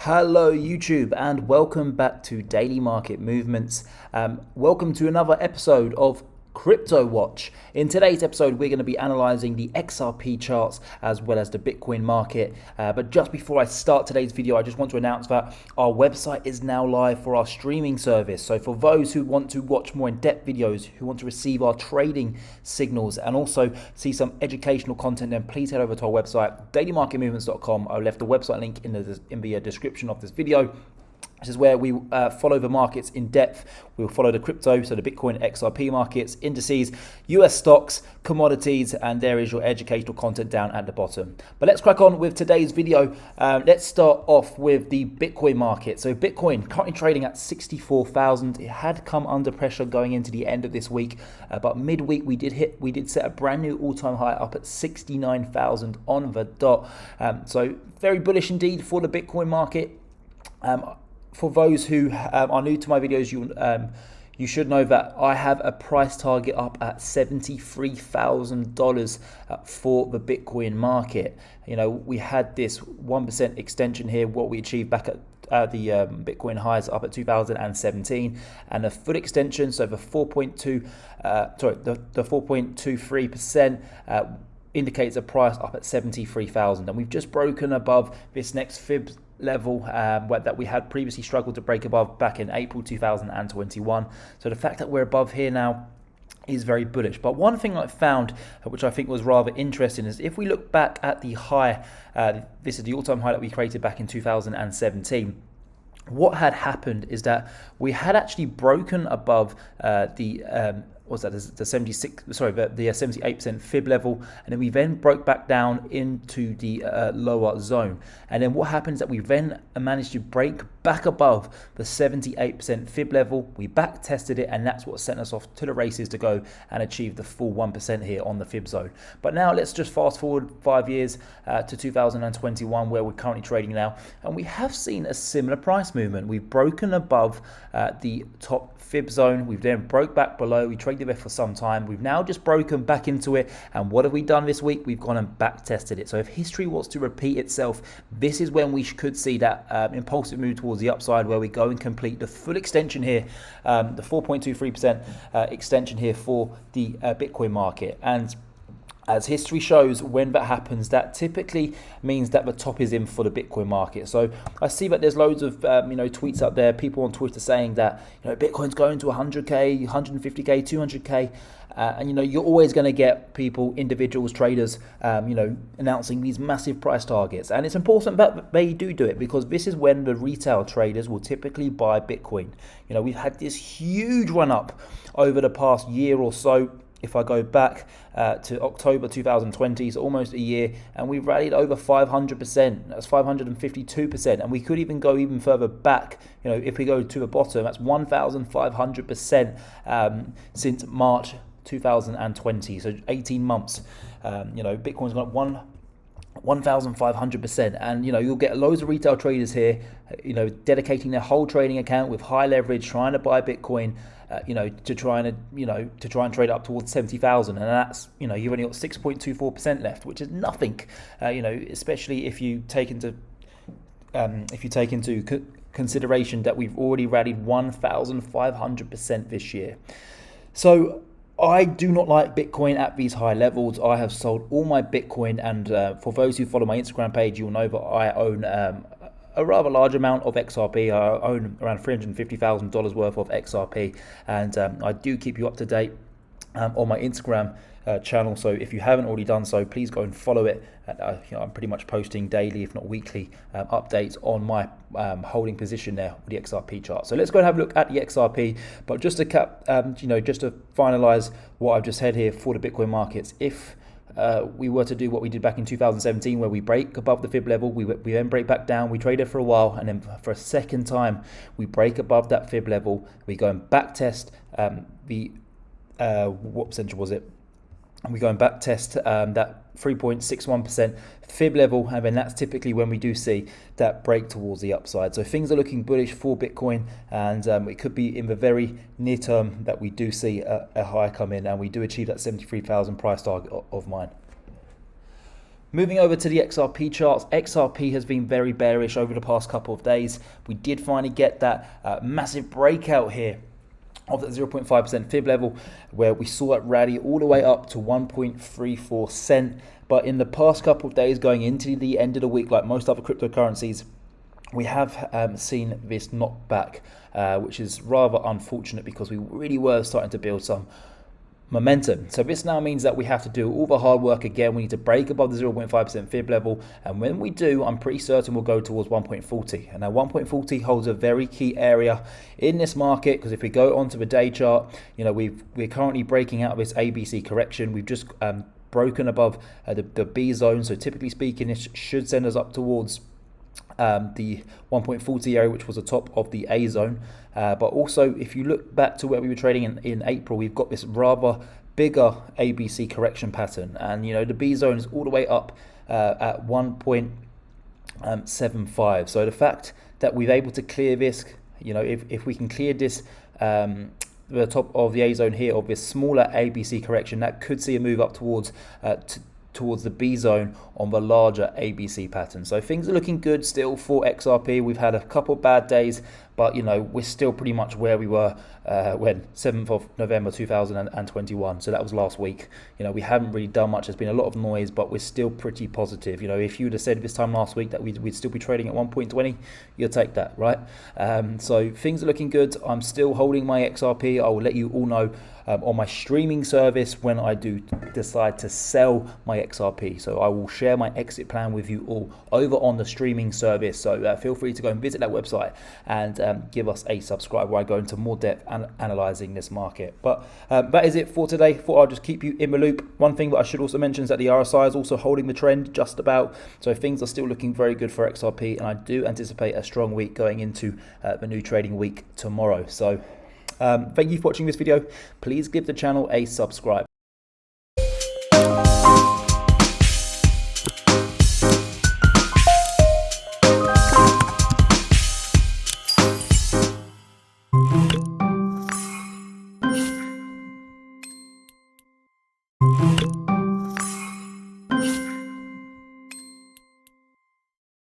Hello YouTube and welcome back to Daily Market Movements. Welcome to another episode of Crypto Watch. In today's episode we're going to be analysing the XRP charts as well as the Bitcoin market. But just before I start today's video, I just want to announce that our website is now live for our streaming service. So for those who want to watch more in-depth videos, who want to receive our trading signals and also see some educational content, then please head over to our website dailymarketmovements.com. I left the website link in the description of this video. This is where we follow the markets in depth. We'll follow the crypto, so the Bitcoin, XRP markets, indices, US stocks, commodities, and there is your educational content down at the bottom. But let's crack on with today's video. Let's start off with the Bitcoin market. So Bitcoin currently trading at 64,000. It had come under pressure going into the end of this week, but midweek we did set a brand new all-time high up at 69,000 on the dot. So very bullish indeed for the Bitcoin market. For those who are new to my videos, you should know that I have a price target up at $73,000 for the Bitcoin market. You know, we had this 1% extension here, what we achieved back at the Bitcoin highs up at 2017, and a full extension, so the 4.23% indicates a price up at 73,000, and we've just broken above this next fib level that we had previously struggled to break above back in April 2021. So the fact that we're above here now is very bullish. But one thing I found, which I think was rather interesting, is if we look back at the high, this is the all-time high that we created back in 2017. What had happened is that we had actually broken above the 78% fib level, and then we then broke back down into the lower zone. And then what happens is that we then managed to break back above the 78% fib level. We back tested it, and that's what sent us off to the races to go and achieve the full 1% here on the fib zone. But now let's just fast forward 5 years to 2021, where we're currently trading now, and we have seen a similar price movement. We've broken above the top fib zone. We've then broke back below. We traded there for some time. We've now just broken back into it, and what have we done this week? We've gone and back tested it. So if history was to repeat itself, this is when we could see that impulsive move towards the upside, where we go and complete the full extension here, the 4.23% extension here for the Bitcoin market. And as history shows, when that happens, that typically means that the top is in for the Bitcoin market. So I see that there's loads of tweets out there, people on Twitter saying that Bitcoin's going to 100k, 150k, 200k, and you're always going to get people, individuals, traders, announcing these massive price targets. And it's important that they do it, because this is when the retail traders will typically buy Bitcoin. We've had this huge run up over the past year or so. If I go back to October 2020, so almost a year, and we've rallied over 500%. That's 552%, and we could even go even further back. If we go to the bottom, that's 1,500% since March 2020. So 18 months. Bitcoin's gone up 1,500%, and you'll get loads of retail traders here, dedicating their whole trading account with high leverage, trying to buy Bitcoin, to try and trade up towards 70,000, and that's you've only got 6.24% left, which is nothing, especially if you take into consideration that we've already rallied 1,500% this year. So I do not like Bitcoin at these high levels. I have sold all my Bitcoin, and for those who follow my Instagram page, you'll know that I own a rather large amount of XRP. I own around $350,000 worth of XRP, and I do keep you up to date on my Instagram channel. So if you haven't already done so, please go and follow it. I'm pretty much posting daily, if not weekly, updates on my holding position there with the XRP chart. So let's go and have a look at the XRP. But just to just to finalize what I've just said here for the Bitcoin markets, if we were to do what we did back in 2017, where we break above the fib level, we then break back down, we trade it for a while, and then for a second time we break above that fib level, we go and back test what percentage was it? And we go and back test that 3.61% fib level, and then that's typically when we do see that break towards the upside. So things are looking bullish for Bitcoin, and it could be in the very near term that we do see a high come in, and we do achieve that 73,000 price target of mine. Moving over to the XRP charts, XRP has been very bearish over the past couple of days. We did finally get that massive breakout here of the 0.5% fib level, where we saw it rally all the way up to 1.34 cent. But in the past couple of days, going into the end of the week, like most other cryptocurrencies, we have seen this knockback, which is rather unfortunate because we really were starting to build some momentum. So this now means that we have to do all the hard work again. We need to break above the 0.5% fib level, and when we do, I'm pretty certain we'll go towards 1.40. And now 1.40 holds a very key area in this market, because if we go onto the day chart, you know, we're currently breaking out of this ABC correction. We've just broken above the B zone, so typically speaking, this should send us up towards the 1.40 area, which was the top of the A zone. But also, if you look back to where we were trading in April, we've got this rather bigger ABC correction pattern, and you know, the B zone is all the way up at 1.75. So the fact that we're able to clear this, you know, if we can clear this the top of the A zone here, of this smaller ABC correction, that could see a move up towards towards the B zone on the larger ABC pattern. So things are looking good still for XRP. We've had a couple of bad days, but you know, we're still pretty much where we were when 7th of November 2021. So that was last week. You know, we haven't really done much. There's been a lot of noise, but we're still pretty positive. You know, if you would have said this time last week that we'd still be trading at 1.20, you'll take that, right? So things are looking good. I'm still holding my XRP. I will let you all know on my streaming service when I do decide to sell my XRP. So I will share my exit plan with you all over on the streaming service. So feel free to go and visit that website and give us a subscribe, where I go into more depth and analyzing this market. But that is it for today. Thought I'll just keep you in the loop. One thing that I should also mention is that the RSI is also holding the trend just about. So things are still looking very good for XRP, and I do anticipate a strong week going into the new trading week tomorrow. So thank you for watching this video. Please give the channel a subscribe.